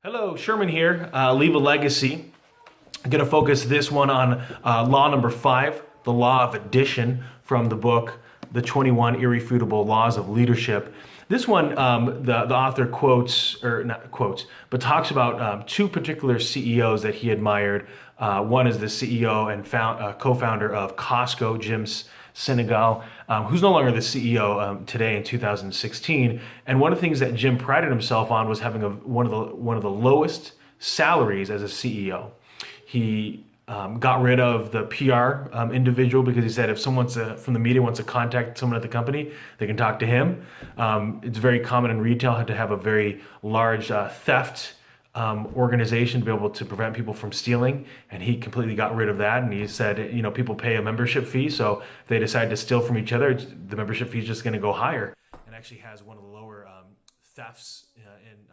Hello, Sherman here. Leave a legacy. I'm going to focus this one on law number 5, the law of addition from the book, The 21 Irrefutable Laws of Leadership. This one, the author quotes, or not quotes, but talks about two particular CEOs that he admired. One is the CEO and co-founder of Costco, Jim Senegal, who's no longer the CEO today in 2016. And one of the things that Jim prided himself on was having one of the lowest salaries as a CEO. He got rid of the PR individual because he said if someone from the media wants to contact someone at the company, they can talk to him. It's very common in retail to have a very large theft organization to be able to prevent people from stealing, and he completely got rid of that. And he said, you know, people pay a membership fee, so if they decide to steal from each other, the membership fee is just going to go higher. And actually has one of the lower thefts and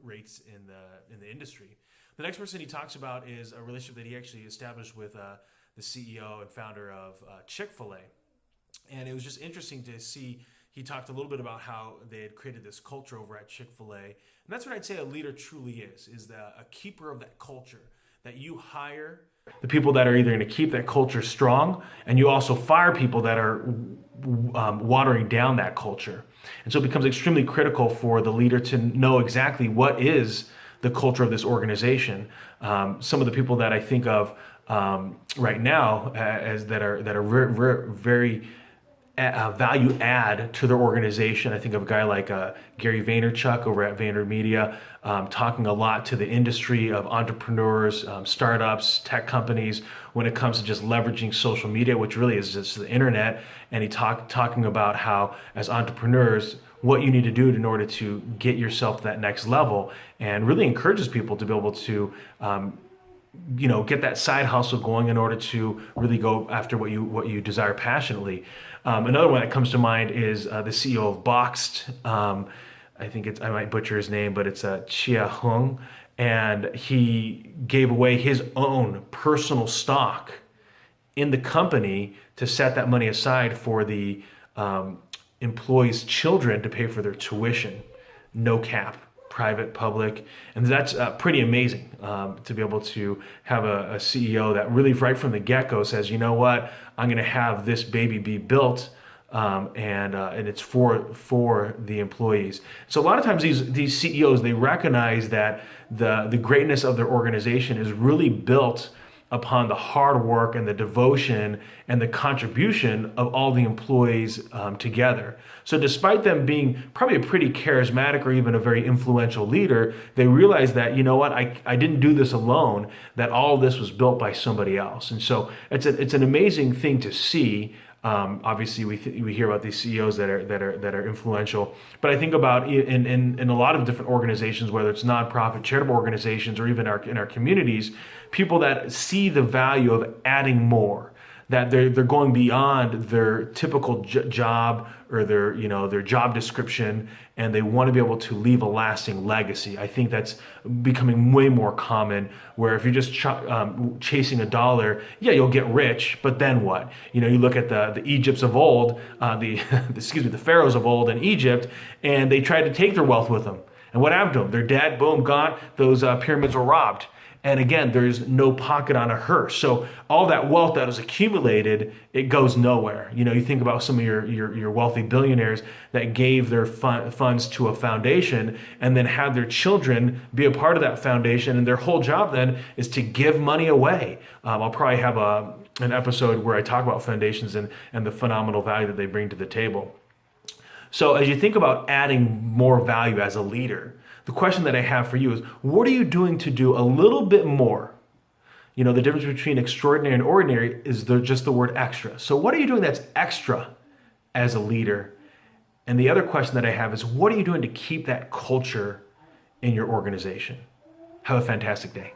rates in the industry. The next person he talks about is a relationship that he actually established with the CEO and founder of Chick-fil-A. And it was just interesting to see. He talked a little bit about how they had created this culture over at Chick-fil-A. And that's what I'd say a leader truly is a keeper of that culture, that you hire the people that are either going to keep that culture strong, and you also fire people that are watering down that culture. And so it becomes extremely critical for the leader to know exactly what is the culture of this organization. Some of the people that I think of right now as that are very value add to their organization. I think of a guy like Gary Vaynerchuk over at VaynerMedia, talking a lot to the industry of entrepreneurs, startups, tech companies when it comes to just leveraging social media, which really is just the internet. And he talking about how as entrepreneurs, what you need to do in order to get yourself to that next level, and really encourages people to be able to get that side hustle going in order to really go after what you desire passionately. Another one that comes to mind is the CEO of Boxed. I think I might butcher his name, but it's Chia Hung, and he gave away his own personal stock in the company to set that money aside for the employees' children to pay for their tuition. No cap. Private, public, and that's pretty amazing to be able to have a CEO that really right from the get-go says, you know what, I'm going to have this baby be built, and it's for the employees. So a lot of times these CEOs, they recognize that the greatness of their organization is really built upon the hard work and the devotion and the contribution of all the employees together. So despite them being probably a pretty charismatic or even a very influential leader, they realize that, you know what, I didn't do this alone, that all of this was built by somebody else. And so it's an amazing thing to see. Obviously, we hear about these CEOs that are influential, but I think about in a lot of different organizations, whether it's nonprofit, charitable organizations, or even in our communities, people that see the value of adding more, that they're going beyond their typical job or their job description, and they want to be able to leave a lasting legacy. I think that's becoming way more common, where if you're just chasing a dollar, yeah, you'll get rich, but then what? You look at the Egypts of old, the pharaohs of old in Egypt, and they tried to take their wealth with them. And what happened to them? They're dead, boom, gone. Those pyramids were robbed. And again, there's no pocket on a hearse. So all that wealth that was accumulated, it goes nowhere. You think about some of your wealthy billionaires that gave their funds to a foundation and then had their children be a part of that foundation. And their whole job then is to give money away. I'll probably have an episode where I talk about foundations and the phenomenal value that they bring to the table. So as you think about adding more value as a leader, the question that I have for you is, what are you doing to do a little bit more? The difference between extraordinary and ordinary is just the word extra. So what are you doing that's extra as a leader? And the other question that I have is, what are you doing to keep that culture in your organization? Have a fantastic day.